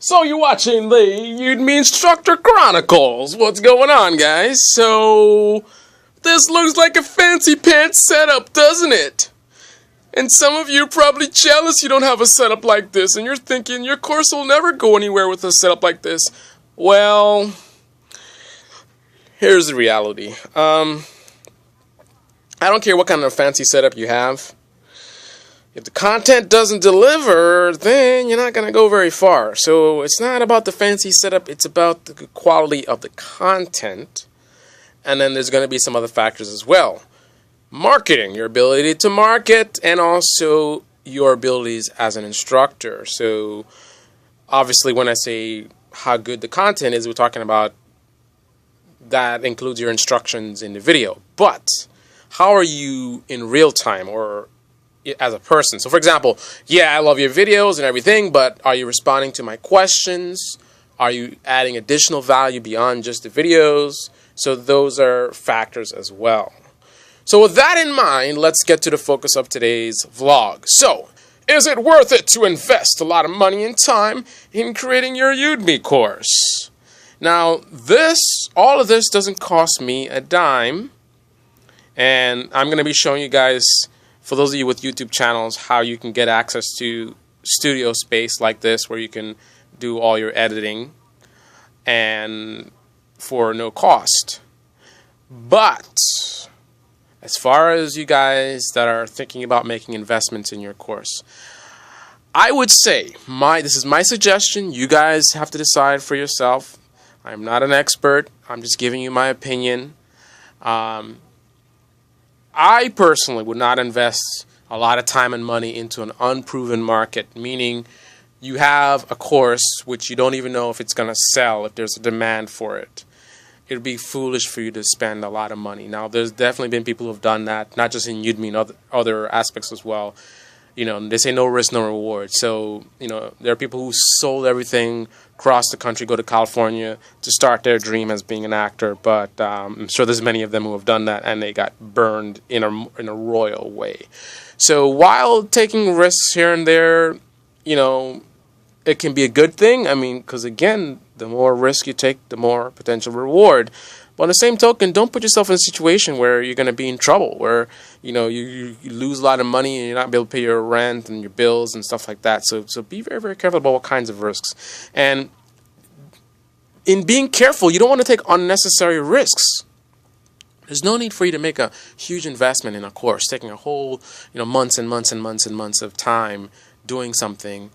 So you're watching the Udemy Instructor Chronicles. What's going on, guys? So this looks like a fancy pants setup, doesn't it? And some of you are probably jealous you don't have a setup like this, and you're thinking your course will never go anywhere with a setup like this. Well, here's the reality. I don't care what kind of fancy setup you have. If the content doesn't deliver, then you're not going to go very far. So it's not about the fancy setup, it's about the quality of the content. And then there's going to be some other factors as well. Marketing, your ability to market, and also your abilities as an instructor. So obviously when I say how good the content is, we're talking about that includes your instructions in the video. But how are you in real time or as a person? So for example, yeah, I love your videos and everything, but are you responding to my questions? Are you adding additional value beyond just the videos? So those are factors as well. So with that in mind, let's get to the focus of today's vlog. So, is it worth it to invest a lot of money and time in creating your Udemy course? Now, all of this doesn't cost me a dime, and I'm going to be showing you guys, for those of you with YouTube channels, how you can get access to studio space like this where you can do all your editing and for no cost. But as far as you guys that are thinking about making investments in your course, I would say, this is my suggestion. You guys have to decide for yourself. I'm not an expert. I'm just giving you my opinion. I personally would not invest a lot of time and money into an unproven market, meaning you have a course which you don't even know if it's going to sell, if there's a demand for it. It would be foolish for you to spend a lot of money. Now, there's definitely been people who have done that, not just in Udemy and other aspects as well. You know, they say no risk, no reward. So, you know, there are people who sold everything, across the country, go to California to start their dream as being an actor. But I'm sure there's many of them who have done that, and they got burned in a royal way. So while taking risks here and there, you know, it can be a good thing. I mean, because again, the more risk you take, the more potential reward. But on the same token, don't put yourself in a situation where you're going to be in trouble, where you know you lose a lot of money and you're not able to pay your rent and your bills and stuff like that. So be very, very careful about what kinds of risks. And in being careful, you don't want to take unnecessary risks. There's no need for you to make a huge investment in a course, taking a whole months and months and months and months of time doing something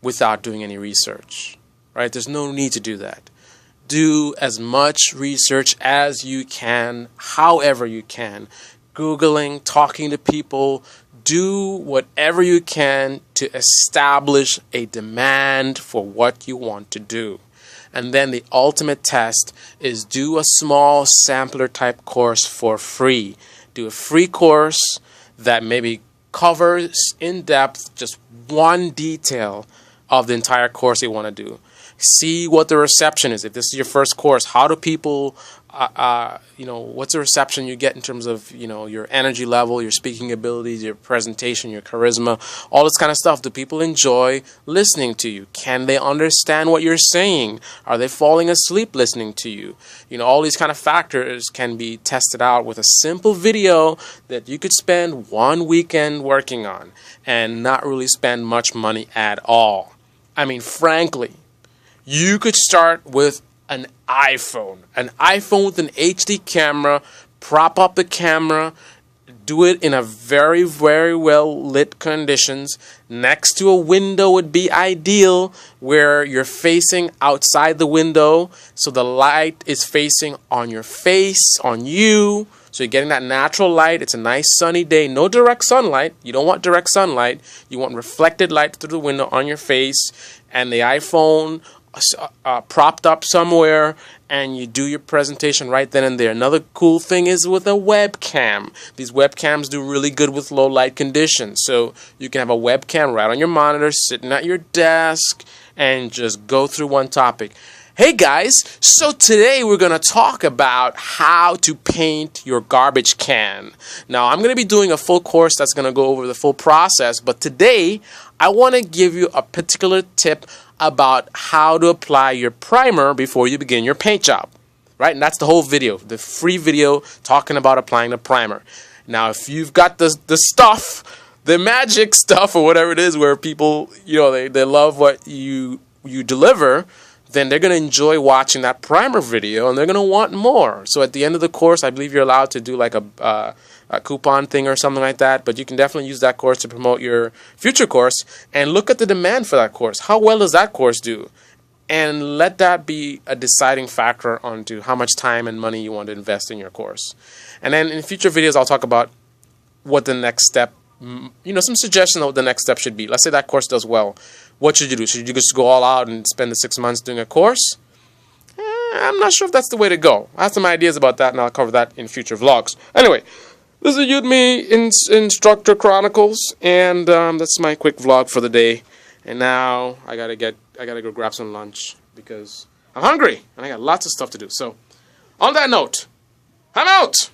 without doing any research. Right? There's no need to do that. Do as much research as you can, however you can. Googling, talking to people, do whatever you can to establish a demand for what you want to do. And then the ultimate test is do a small sampler type course for free. Do a free course that maybe covers in depth just one detail of the entire course you want to do. See what the reception is. If this is your first course, how do people, what's the reception you get in terms of, your energy level, your speaking abilities, your presentation, your charisma, all this kind of stuff. Do people enjoy listening to you? Can they understand what you're saying? Are they falling asleep listening to you? All these kind of factors can be tested out with a simple video that you could spend one weekend working on and not really spend much money at all. I mean, frankly, you could start with an iPhone with an HD camera, prop up the camera, do it in a very, very well lit conditions. Next to a window would be ideal, where you're facing outside the window, so the light is facing on your face, on you. So you're getting that natural light. It's a nice sunny day. No direct sunlight. You don't want direct sunlight. You want reflected light through the window on your face, and the iPhone propped up somewhere, and you do your presentation right then and there. Another cool thing is with a webcam. These webcams do really good with low light conditions. So you can have a webcam right on your monitor, sitting at your desk, and just go through one topic. Hey guys, so today we're going to talk about how to paint your garbage can. Now, I'm going to be doing a full course that's going to go over the full process, but today I want to give you a particular tip about how to apply your primer before you begin your paint job, right? And that's the whole video, the free video talking about applying the primer. Now, if you've got the stuff, the magic stuff or whatever it is where people, they love what you deliver, then they're going to enjoy watching that primer video and they're going to want more. So at the end of the course, I believe you're allowed to do like a coupon thing or something like that, but you can definitely use that course to promote your future course and look at the demand for that course. How well does that course do? And let that be a deciding factor onto how much time and money you want to invest in your course. And then in future videos, I'll talk about what the next step, some suggestions on what the next step should be. Let's say that course does well. What should you do? Should you just go all out and spend the 6 months doing a course? I'm not sure if that's the way to go. I have some ideas about that, and I'll cover that in future vlogs. Anyway, this is Udemy Instructor Chronicles, and that's my quick vlog for the day. And now I gotta go grab some lunch because I'm hungry and I got lots of stuff to do. So, on that note, I'm out.